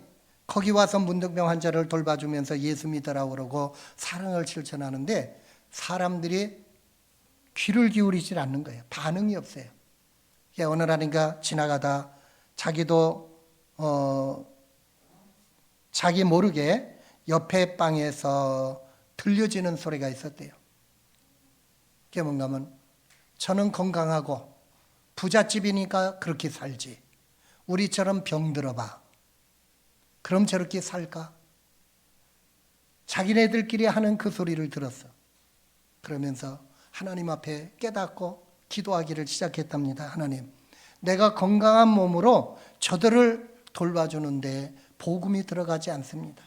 거기 와서 문둥병 환자를 돌봐주면서 예수 믿으라고 그러고 사랑을 실천하는데 사람들이 귀를 기울이질 않는 거예요. 반응이 없어요. 어느 날인가 지나가다 자기도 자기 모르게 옆에 방에서 들려지는 소리가 있었대요. 그게 뭔가 하면 저는 건강하고 부잣집이니까 그렇게 살지. 우리처럼 병들어봐. 그럼 저렇게 살까? 자기네들끼리 하는 그 소리를 들었어. 그러면서 하나님 앞에 깨닫고 기도하기를 시작했답니다. 하나님, 내가 건강한 몸으로 저들을 돌봐주는데 복음이 들어가지 않습니다.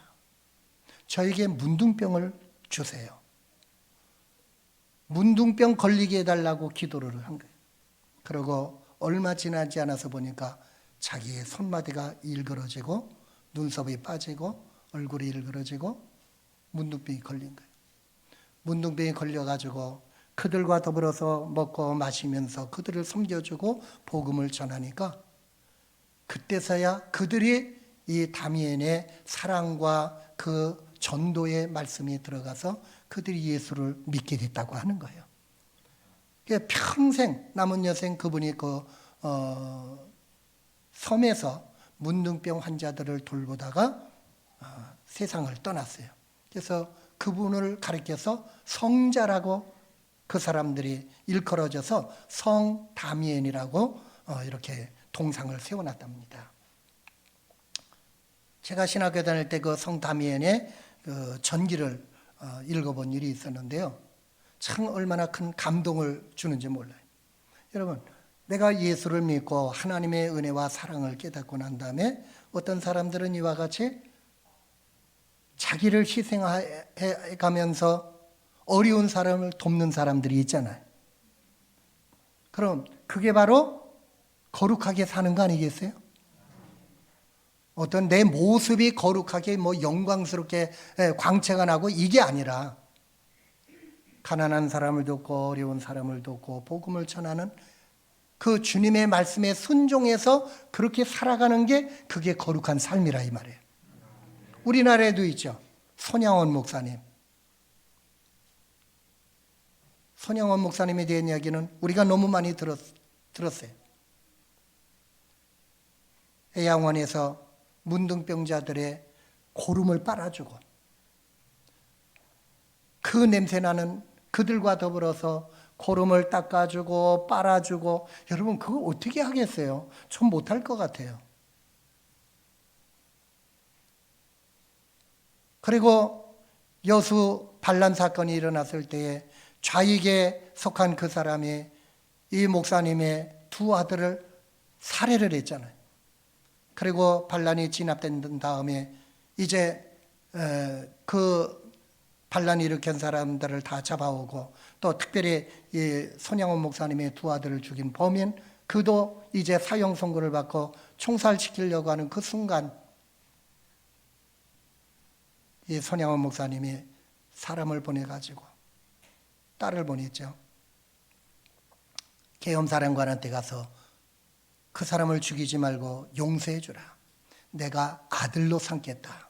저에게 문둥병을 주세요. 문둥병 걸리게 해달라고 기도를 한 거예요. 그리고 얼마 지나지 않아서 보니까 자기의 손마디가 일그러지고 눈썹이 빠지고 얼굴이 일그러지고 문둥병이 걸린 거예요. 문둥병이 걸려가지고 그들과 더불어서 먹고 마시면서 그들을 섬겨주고 복음을 전하니까 그때서야 그들이 이 다미엔의 사랑과 그 전도의 말씀이 들어가서 그들이 예수를 믿게 됐다고 하는 거예요. 평생 남은 여생 그분이 그 섬에서 문둥병 환자들을 돌보다가 세상을 떠났어요. 그래서 그분을 가리켜서 성자라고 그 사람들이 일컬어져서 성 다미엔이라고 이렇게 동상을 세워놨답니다. 제가 신학교 다닐 때 그 성 다미엔의 그 전기를 읽어본 일이 있었는데요. 참 얼마나 큰 감동을 주는지 몰라요. 여러분, 내가 예수를 믿고 하나님의 은혜와 사랑을 깨닫고 난 다음에 어떤 사람들은 이와 같이 자기를 희생해 가면서 어려운 사람을 돕는 사람들이 있잖아요. 그럼 그게 바로 거룩하게 사는 거 아니겠어요? 어떤 내 모습이 거룩하게 영광스럽게 광채가 나고 이게 아니라 가난한 사람을 돕고 어려운 사람을 돕고 복음을 전하는 그 주님의 말씀에 순종해서 그렇게 살아가는 게 그게 거룩한 삶이라 이 말이에요. 우리나라에도 있죠. 손양원 목사님. 손양원 목사님에 대한 이야기는 우리가 너무 많이 들었어요. 해양원에서 문둥병자들의 고름을 빨아주고 그 냄새나는 그들과 더불어서 고름을 닦아주고 빨아주고 여러분 그거 어떻게 하겠어요? 전 못할 것 같아요. 그리고 여수 반란 사건이 일어났을 때에 좌익에 속한 그 사람이 이 목사님의 두 아들을 살해를 했잖아요. 그리고 반란이 진압된 다음에 이제 그 반란을 일으킨 사람들을 다 잡아오고 또 특별히 이 손양원 목사님의 두 아들을 죽인 범인 그도 이제 사형 선고를 받고 총살시키려고 하는 그 순간 이 손양원 목사님이 사람을 보내가지고 딸을 보냈죠. 계엄사령관한테 가서 그 사람을 죽이지 말고 용서해 주라. 내가 아들로 삼겠다.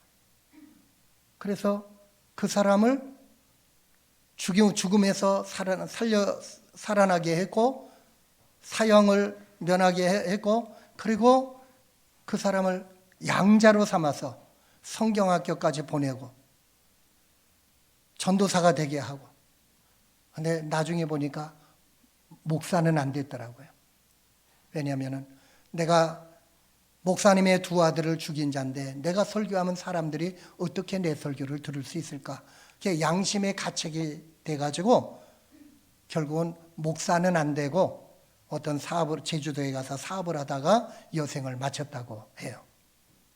그래서 그 사람을 죽음에서 살아나게 했고 사형을 면하게 했고 그리고 그 사람을 양자로 삼아서 성경학교까지 보내고 전도사가 되게 하고 근데 나중에 보니까 목사는 안 됐더라고요. 왜냐하면 내가 목사님의 두 아들을 죽인 자인데 내가 설교하면 사람들이 어떻게 내 설교를 들을 수 있을까? 그게 양심의 가책이 돼가지고 결국은 목사는 안 되고 어떤 사업을 제주도에 가서 사업을 하다가 여생을 마쳤다고 해요.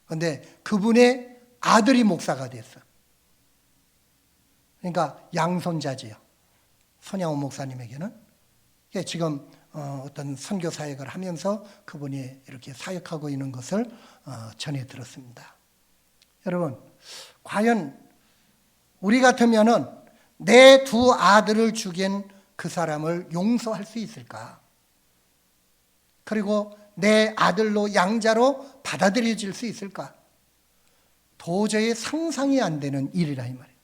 그런데 그분의 아들이 목사가 됐어. 그러니까 양손자지요. 손양원 목사님에게는. 지금 어떤 선교 사역을 하면서 그분이 이렇게 사역하고 있는 것을 전해 들었습니다. 여러분, 과연 우리 같으면은 내 두 아들을 죽인 그 사람을 용서할 수 있을까? 그리고 내 아들로 양자로 받아들여질 수 있을까? 도저히 상상이 안 되는 일이라 이 말이에요.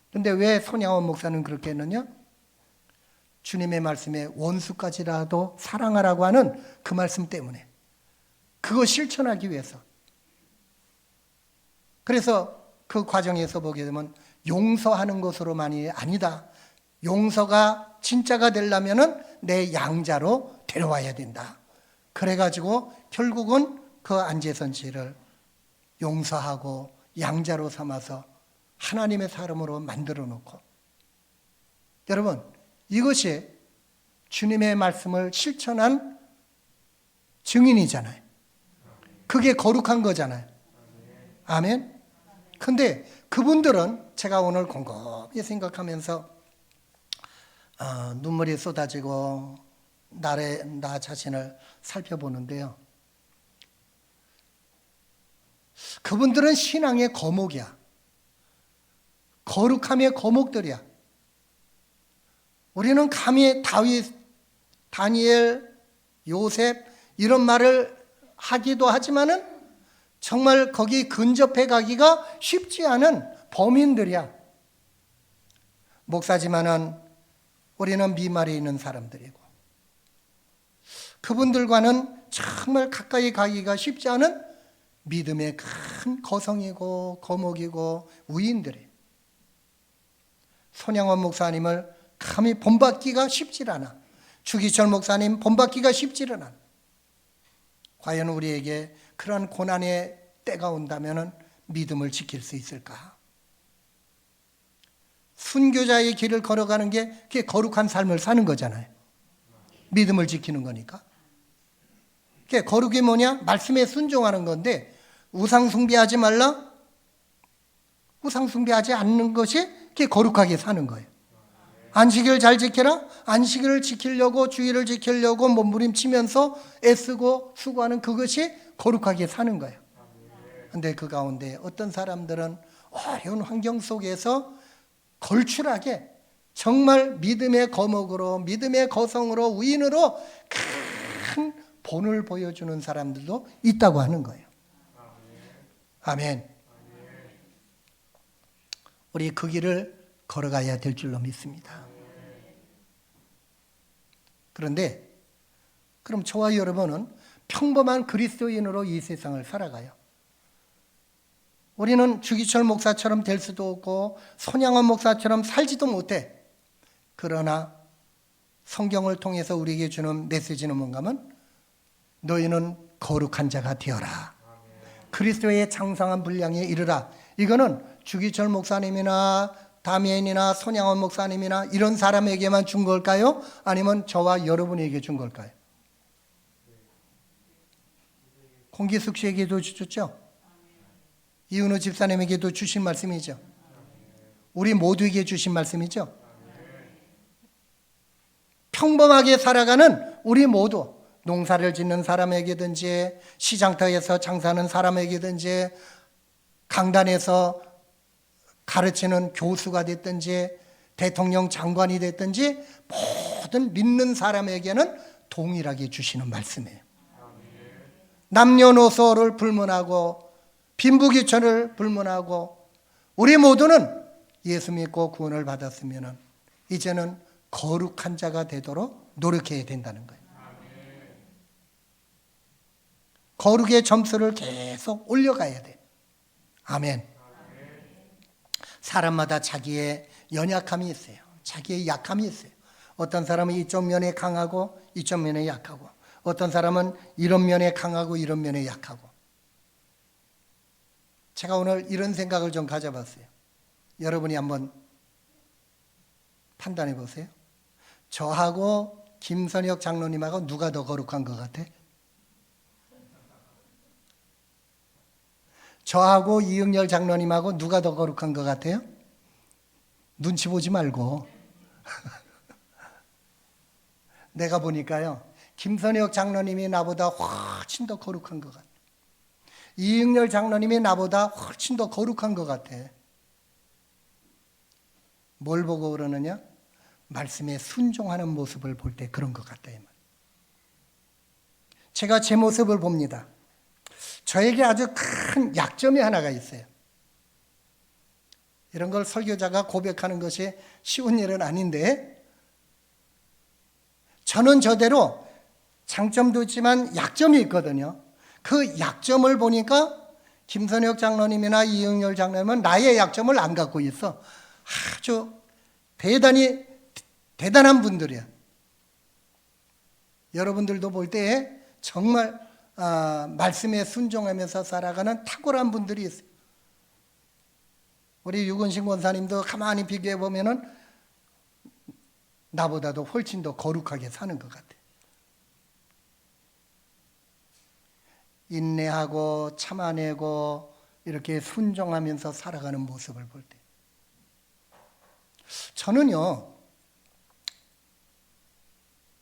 그런데 왜 손양원 목사는 그렇게 했느냐? 주님의 말씀에 원수까지라도 사랑하라고 하는 그 말씀 때문에 그거 실천하기 위해서. 그래서 그 과정에서 보게 되면 용서하는 것으로만이 아니다. 용서가 진짜가 되려면은 내 양자로 데려와야 된다. 그래가지고 결국은 그 안재선 씨를 용서하고 양자로 삼아서 하나님의 사람으로 만들어 놓고, 여러분, 이것이 주님의 말씀을 실천한 증인이잖아요. 그게 거룩한 거잖아요. 아멘. 근데 그분들은 제가 오늘 곰곰이 생각하면서 눈물이 쏟아지고 나 자신을 살펴보는데요. 그분들은 신앙의 거목이야. 거룩함의 거목들이야. 우리는 감히 다윗, 다니엘, 요셉 이런 말을 하기도 하지만은 정말 거기 근접해 가기가 쉽지 않은 범인들이야. 목사지만은 우리는 미말에 있는 사람들이고 그분들과는 정말 가까이 가기가 쉽지 않은 믿음의 큰 거성이고 거목이고 우인들이에요. 손양원 목사님을 감히 본받기가 쉽질 않아. 주기철 목사님 본받기가 쉽지는 않아. 과연 우리에게 그런 고난의 때가 온다면 믿음을 지킬 수 있을까? 순교자의 길을 걸어가는 게 그게 거룩한 삶을 사는 거잖아요. 믿음을 지키는 거니까. 그게 거룩이 뭐냐? 말씀에 순종하는 건데 우상 숭배하지 말라? 우상 숭배하지 않는 것이 그게 거룩하게 사는 거예요. 안식일을 잘 지켜라? 안식일을 지키려고 주의를 지키려고 몸부림치면서 애쓰고 수고하는 그것이 거룩하게 사는 거예요. 그런데 그 가운데 어떤 사람들은 어려운 환경 속에서 걸출하게 정말 믿음의 거목으로 믿음의 거성으로 우인으로 큰 본을 보여주는 사람들도 있다고 하는 거예요. 아멘. 우리 그 길을 걸어가야 될 줄로 믿습니다. 그런데 그럼 저와 여러분은 평범한 그리스도인으로 이 세상을 살아가요. 우리는 주기철 목사처럼 될 수도 없고 손양원 목사처럼 살지도 못해. 그러나 성경을 통해서 우리에게 주는 메시지는 뭔가 하면 너희는 거룩한 자가 되어라. 그리스도의 장성한 분량에 이르라. 이거는 주기철 목사님이나 다미엔이나 손양원 목사님이나 이런 사람에게만 준 걸까요? 아니면 저와 여러분에게 준 걸까요? 공기숙 씨에게도 주셨죠? 이은우 집사님에게도 주신 말씀이죠? 우리 모두에게 주신 말씀이죠? 평범하게 살아가는 우리 모두, 농사를 짓는 사람에게든지 시장터에서 장사하는 사람에게든지 강단에서 가르치는 교수가 됐든지 대통령 장관이 됐든지 모든 믿는 사람에게는 동일하게 주시는 말씀이에요. 남녀노소를 불문하고 빈부귀천을 불문하고 우리 모두는 예수 믿고 구원을 받았으면 이제는 거룩한 자가 되도록 노력해야 된다는 거예요. 거룩의 점수를 계속 올려가야 돼. 아멘. 사람마다 자기의 연약함이 있어요. 자기의 약함이 있어요. 어떤 사람은 이쪽 면에 강하고 이쪽 면에 약하고, 어떤 사람은 이런 면에 강하고 이런 면에 약하고. 제가 오늘 이런 생각을 좀 가져봤어요. 여러분이 한번 판단해 보세요. 저하고 김선혁 장로님하고 누가 더 거룩한 것 같아? 저하고 이응열 장로님하고 누가 더 거룩한 것 같아요? 눈치 보지 말고. 내가 보니까요, 김선혁 장로님이 나보다 훨씬 더 거룩한 것 같아. 이응열 장로님이 나보다 훨씬 더 거룩한 것 같아. 뭘 보고 그러느냐? 말씀에 순종하는 모습을 볼 때 그런 것 같다. 제가 제 모습을 봅니다. 저에게 아주 큰 약점이 하나가 있어요. 이런 걸 설교자가 고백하는 것이 쉬운 일은 아닌데, 저는 저대로 장점도 있지만 약점이 있거든요. 그 약점을 보니까 김선혁 장로님이나 이응열 장로님은 나의 약점을 안 갖고 있어. 아주 대단한 분들이야. 여러분들도 볼 때 정말 말씀에 순종하면서 살아가는 탁월한 분들이 있어요. 우리 유근식 원사님도 가만히 비교해 보면은 나보다도 훨씬 더 거룩하게 사는 것 같아요. 인내하고 참아내고 이렇게 순종하면서 살아가는 모습을 볼 때, 저는요,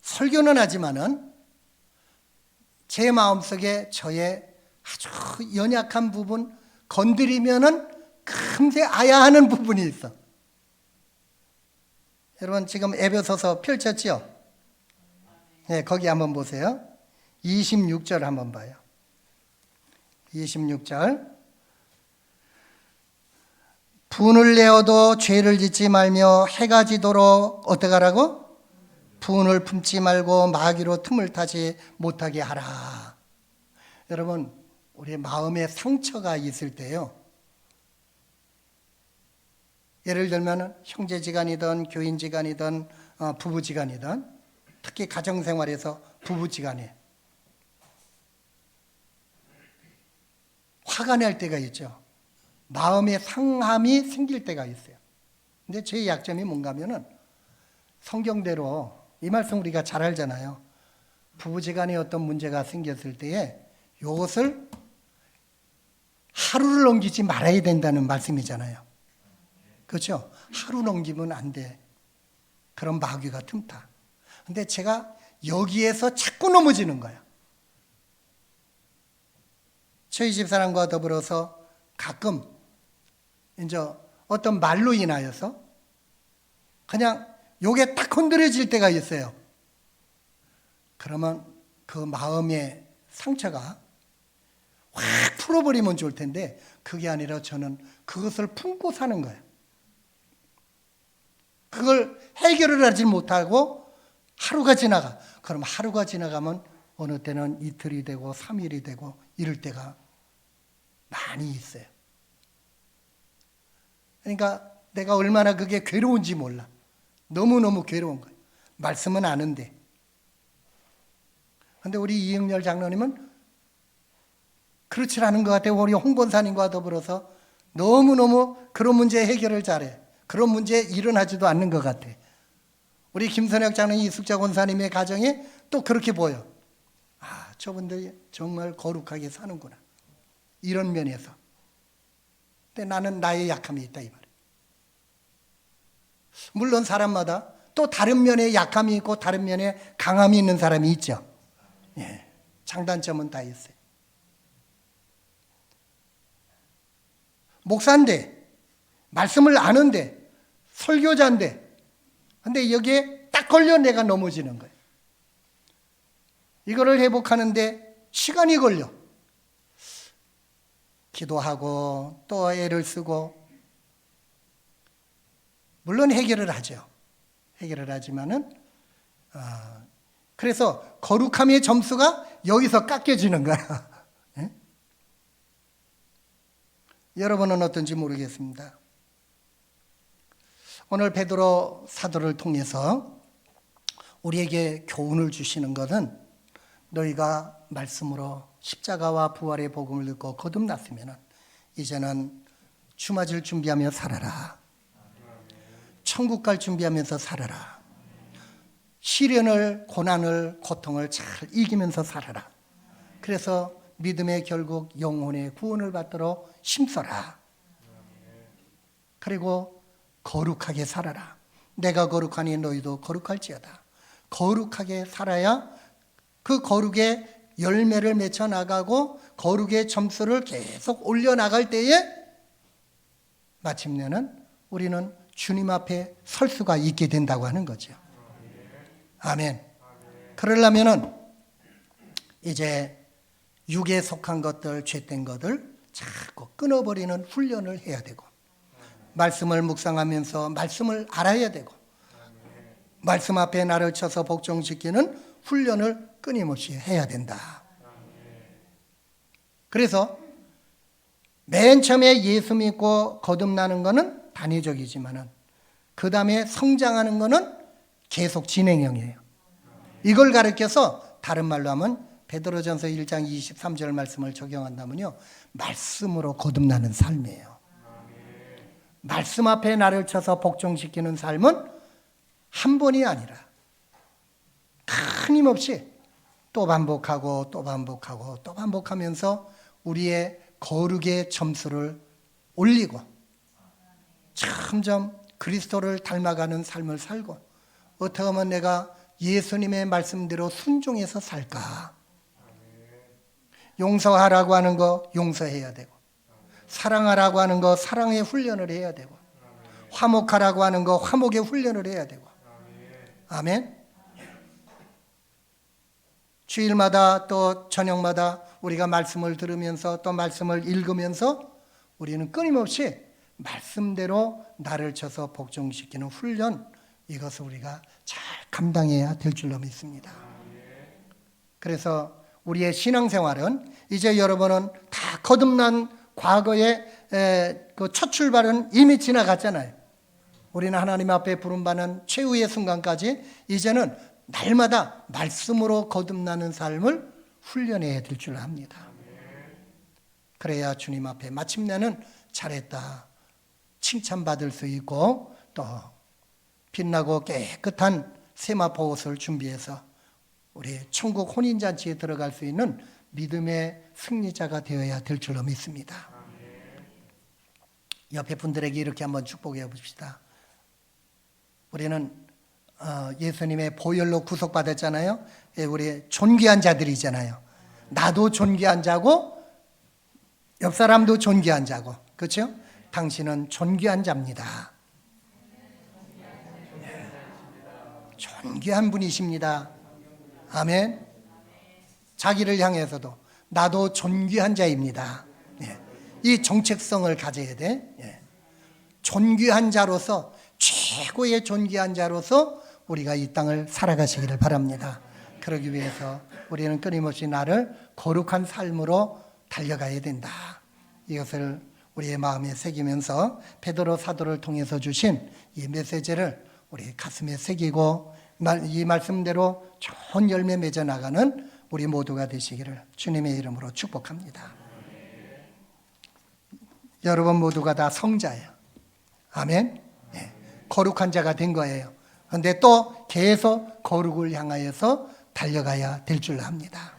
설교는 하지만은 제 마음속에 저의 아주 연약한 부분 건드리면은 금세 아야하는 부분이 있어. 여러분 지금 에베소서 펼쳤죠? 네, 거기 한번 보세요. 26절 한번 봐요. 26절. 분을 내어도 죄를 짓지 말며 해가 지도록 어떻게 하라고? 분을 품지 말고 마귀로 틈을 타지 못하게 하라. 여러분, 우리 마음에 상처가 있을 때요, 예를 들면 형제지간이든 교인지간이든 부부지간이든, 특히 가정생활에서 부부지간에 화가 날 때가 있죠. 마음의 상함이 생길 때가 있어요. 근데 제 약점이 뭔가 하면은, 성경대로 이 말씀 우리가 잘 알잖아요. 부부지간에 어떤 문제가 생겼을 때에 이것을 하루를 넘기지 말아야 된다는 말씀이잖아요. 그렇죠? 하루 넘기면 안 돼. 그런 마귀가 틈타. 근데 제가 여기에서 자꾸 넘어지는 거야. 저희 집사람과 더불어서 가끔 이제 어떤 말로 인하여서 그냥 요게 딱 건드려질 때가 있어요. 그러면 그 마음의 상처가 확 풀어버리면 좋을 텐데, 그게 아니라 저는 그것을 품고 사는 거예요. 그걸 해결을 하지 못하고 하루가 지나가. 그럼 하루가 지나가면 어느 때는 이틀이 되고 3일이 되고 이럴 때가 많이 있어요. 그러니까 내가 얼마나 그게 괴로운지 몰라. 너무너무 괴로운 거예요. 말씀은 아는데. 그런데 우리 이응열 장로님은 그렇지 않은 것 같아요. 우리 홍 권사님과 더불어서 너무너무 그런 문제 해결을 잘해. 그런 문제 일어나지도 않는 것 같아. 우리 김선혁 장로님, 이숙자 권사님의 가정이 또 그렇게 보여. 아, 저분들이 정말 거룩하게 사는구나. 이런 면에서. 근데 나는 나의 약함이 있다, 이 말이에요. 물론 사람마다 또 다른 면에 약함이 있고 다른 면에 강함이 있는 사람이 있죠. 예, 장단점은 다 있어요. 목사인데, 말씀을 아는데, 설교자인데, 근데 여기에 딱 걸려 내가 넘어지는 거예요. 이거를 회복하는데 시간이 걸려. 기도하고 또 애를 쓰고, 물론 해결을 하죠. 해결을 하지만은 그래서 거룩함의 점수가 여기서 깎여지는 거야. 예? 여러분은 어떤지 모르겠습니다. 오늘 베드로 사도를 통해서 우리에게 교훈을 주시는 것은 너희가 말씀으로 십자가와 부활의 복음을 듣고 거듭났으면 이제는 주 맞을 준비하며 살아라. 천국 갈 준비하면서 살아라. 시련을, 고난을, 고통을 잘 이기면서 살아라. 그래서 믿음의 결국 영혼의 구원을 받도록 힘써라. 그리고 거룩하게 살아라. 내가 거룩하니 너희도 거룩할지어다. 거룩하게 살아야 그 거룩의 열매를 맺혀 나가고 거룩의 점수를 계속 올려나갈 때에 마침내는 우리는 주님 앞에 설 수가 있게 된다고 하는 거죠. 아멘. 그러려면은 이제 육에 속한 것들, 죄된 것들 자꾸 끊어버리는 훈련을 해야 되고, 말씀을 묵상하면서 말씀을 알아야 되고, 말씀 앞에 나를 쳐서 복종시키는 훈련을 끊임없이 해야 된다. 그래서 맨 처음에 예수 믿고 거듭나는 것은 단위적이지만은 그 다음에 성장하는 것은 계속 진행형이에요. 이걸 가르쳐서 다른 말로 하면 베드로전서 1장 23절 말씀을 적용한다면요, 말씀으로 거듭나는 삶이에요. 말씀 앞에 나를 쳐서 복종시키는 삶은 한 번이 아니라 끊임없이 또 반복하고 또 반복하고 또 반복하면서 우리의 거룩의 점수를 올리고 점점 그리스도를 닮아가는 삶을 살고, 어떻게 하면 내가 예수님의 말씀대로 순종해서 살까? 용서하라고 하는 거 용서해야 되고, 사랑하라고 하는 거 사랑의 훈련을 해야 되고, 화목하라고 하는 거 화목의 훈련을 해야 되고. 아멘. 주일마다 또 저녁마다 우리가 말씀을 들으면서 또 말씀을 읽으면서 우리는 끊임없이 말씀대로 나를 쳐서 복종시키는 훈련, 이것을 우리가 잘 감당해야 될 줄로 믿습니다. 그래서 우리의 신앙생활은 이제 여러분은 다 거듭난 과거의 그 첫 출발은 이미 지나갔잖아요. 우리는 하나님 앞에 부름받는 최후의 순간까지 이제는 날마다 말씀으로 거듭나는 삶을 훈련해야 될 줄 압니다. 그래야 주님 앞에 마침내는 잘했다 칭찬받을 수 있고, 또 빛나고 깨끗한 세마포 옷을 준비해서 우리 천국 혼인잔치에 들어갈 수 있는 믿음의 승리자가 되어야 될 줄로 믿습니다. 옆에 분들에게 이렇게 한번 축복해 봅시다. 우리는 예수님의 보혈로 구속받았잖아요. 우리 존귀한 자들이잖아요. 나도 존귀한 자고 옆 사람도 존귀한 자고, 그렇죠? 당신은 존귀한 자입니다. 존귀한 분이십니다. 아멘. 자기를 향해서도 나도 존귀한 자입니다. 이 정체성을 가져야 돼. 존귀한 자로서, 최고의 존귀한 자로서 우리가 이 땅을 살아가시기를 바랍니다. 그러기 위해서 우리는 끊임없이 나를 거룩한 삶으로 달려가야 된다. 이것을 우리의 마음에 새기면서 베드로 사도를 통해서 주신 이 메시지를 우리 가슴에 새기고 이 말씀대로 좋은 열매 맺어 나가는 우리 모두가 되시기를 주님의 이름으로 축복합니다. 여러분 모두가 다 성자예요. 아멘. 거룩한 자가 된 거예요. 그런데 또 계속 거룩을 향하여서 달려가야 될 줄 압니다.